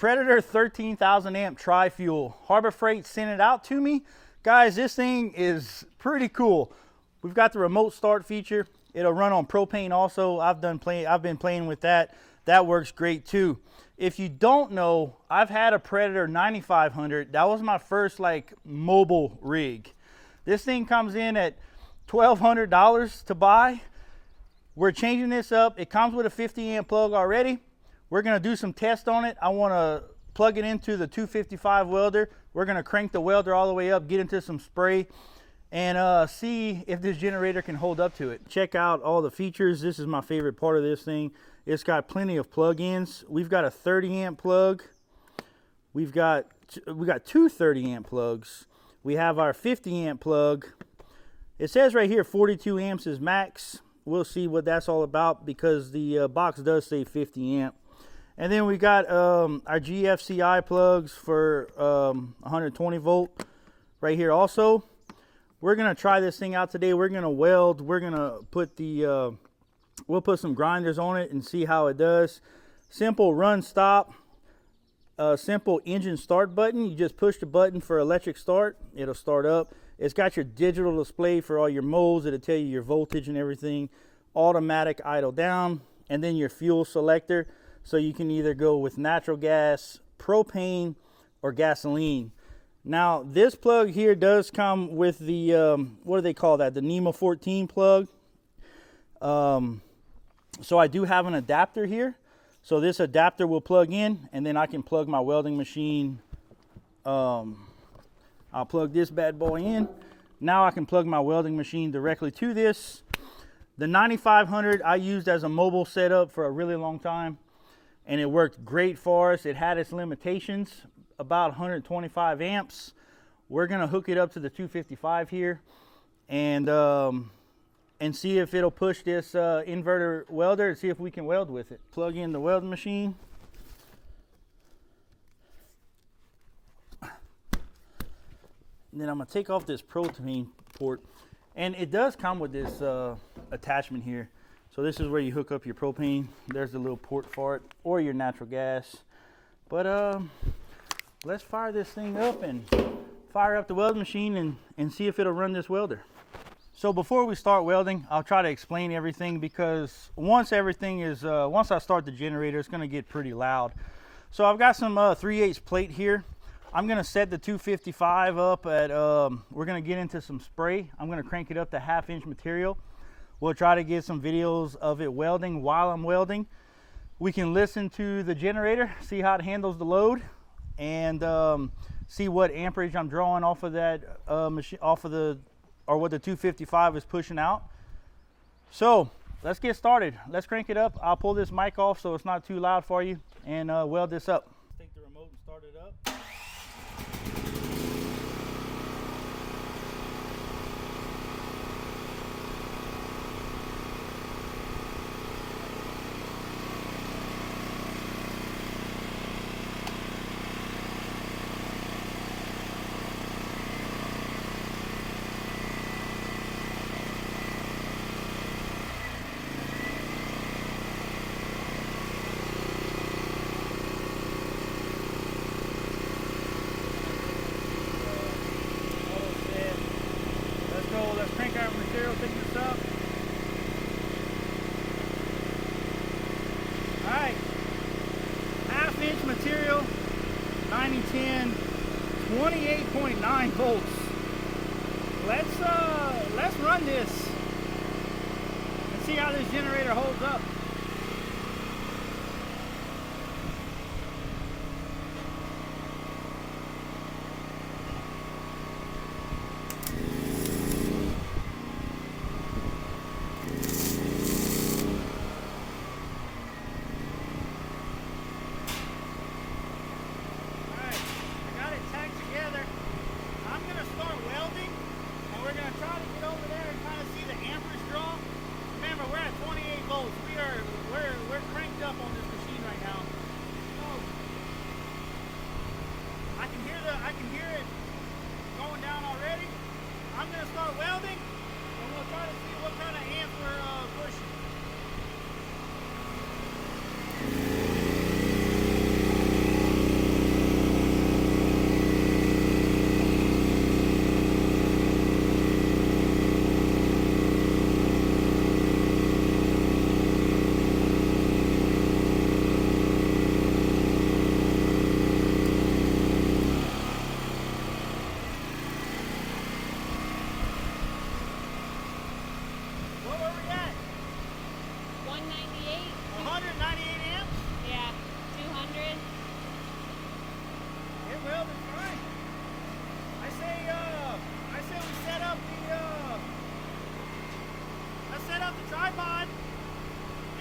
Predator 13,000 amp tri-fuel. Harbor Freight sent it out to me. Guys, this thing is pretty cool. We've got the remote start feature. It'll run on propane also. I've been playing with that. That works great too. If you don't know, I've had a Predator 9500. That was my first like mobile rig. This thing comes in at $1,200 to buy. We're changing this up. It comes with a 50 amp plug already. We're gonna do some tests on it. I wanna plug it into the 255 welder. We're gonna crank the welder all the way up, get into some spray, and see if this generator can hold up to it. Check out all the features. This is my favorite part of this thing. It's got plenty of plug-ins. We've got a 30 amp plug. We got two 30 amp plugs. We have our 50 amp plug. It says right here 42 amps is max. We'll see what that's all about because the box does say 50 amp. And then we got our GFCI plugs for 120 volt right here also. We're gonna try this thing out today. We're gonna weld. We're gonna put the we'll put some grinders on it and see how it does. Simple run stop, simple engine start button. You just push the button for electric start. It'll start up. It's got your digital display for all your modes. It'll tell you your voltage and everything. Automatic idle down, and then your fuel selector. So you can either go with natural gas, propane, or gasoline. Now this plug here does come with the what do they call that? The NEMA 14 plug. So I do have an adapter here. So this adapter will plug in, and then I can plug my welding machine. I'll plug this bad boy in. Now I can plug my welding machine directly to this. The 9500 I used as a mobile setup for a really long time, and it worked great for us. It had its limitations, about 125 amps. We're gonna hook it up to the 255 here and see if it'll push this inverter welder and see if we can weld with it. Plug in the welding machine. And then I'm gonna take off this propane port, and it does come with this attachment here. So this is where you hook up your propane. There's the little port for it, or your natural gas. But let's fire this thing up and fire up the welding machine and see if it'll run this welder. So before we start welding, I'll try to explain everything, because once I start the generator, it's gonna get pretty loud. So I've got some 3/8 plate here. I'm gonna set the 255 up at, we're gonna get into some spray. I'm gonna crank it up to 1/2 inch material. We'll try to get some videos of it welding while I'm welding. We can listen to the generator, see how it handles the load, and see what amperage I'm drawing off of that machine, or what the 255 is pushing out. So let's get started. Let's crank it up. I'll pull this mic off so it's not too loud for you, and weld this up. Take the remote and start it up. Let's crank our material thickness up. Alright, 1/2 inch material, 9010, 28.9 volts. Let's run this and see how this generator holds up. We're at 28 volts. We are welding fine. I say we set up the let's set up the tripod,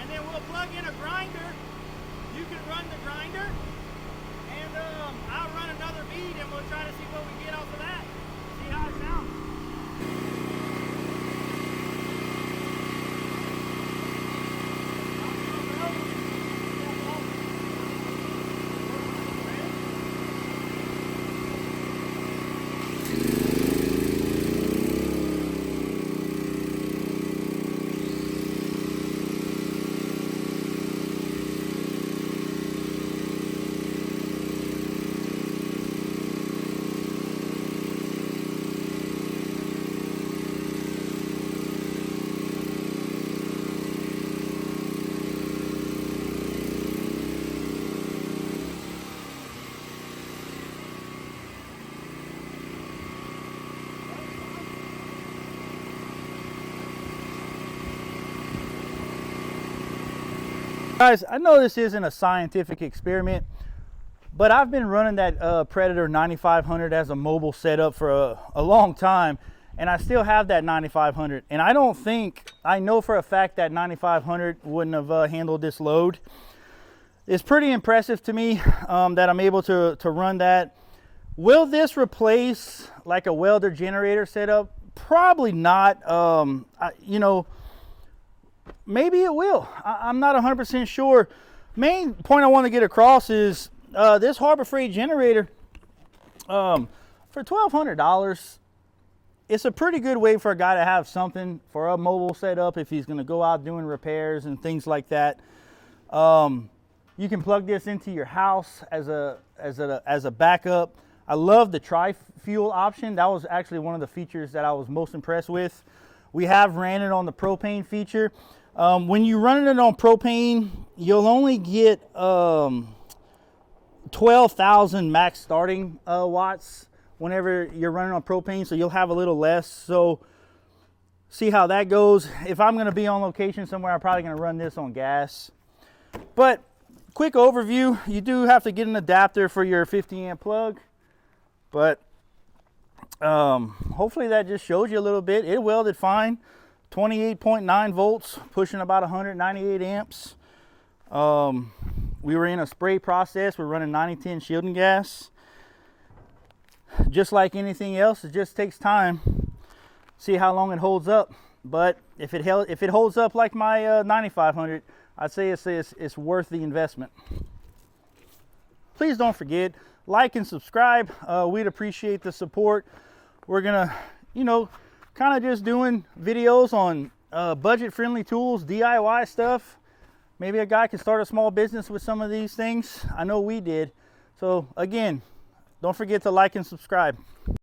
and then we'll plug in a grinder. You can run the grinder, and I'll run another bead, and we'll try to see what we get off of that. See how it sounds. Guys, I know this isn't a scientific experiment, but I've been running that Predator 9500 as a mobile setup for a long time, and I still have that 9500. And I don't think, I know for a fact that 9500 wouldn't have handled this load. It's pretty impressive to me that I'm able to run that. Will this replace like a welder generator setup? Probably not. You know, maybe it will. I'm not 100% sure. Main point I want to get across is this Harbor Freight generator for $1,200. It's a pretty good way for a guy to have something for a mobile setup if he's going to go out doing repairs and things like that. You can plug this into your house as a backup. I love the tri-fuel option. That was actually one of the features that I was most impressed with. We have ran it on the propane feature. When you run it on propane, you'll only get 12,000 max starting watts whenever you're running on propane, so you'll have a little less. So see how that goes. If I'm going to be on location somewhere, I'm probably going to run this on gas. But quick overview, you do have to get an adapter for your 50 amp plug, but hopefully that just shows you a little bit. It welded fine. 28.9 volts, pushing about 198 amps. We were in a spray process. We're running 9010 shielding gas. Just like anything else, it just takes time. See how long it holds up. But if it holds up like my 9500, I'd say it's worth the investment. Please don't forget, like and subscribe. We'd appreciate the support. We're gonna, you know, kind of just doing videos on budget-friendly tools, DIY stuff. Maybe a guy can start a small business with some of these things. I know we did. So again, don't forget to like and subscribe.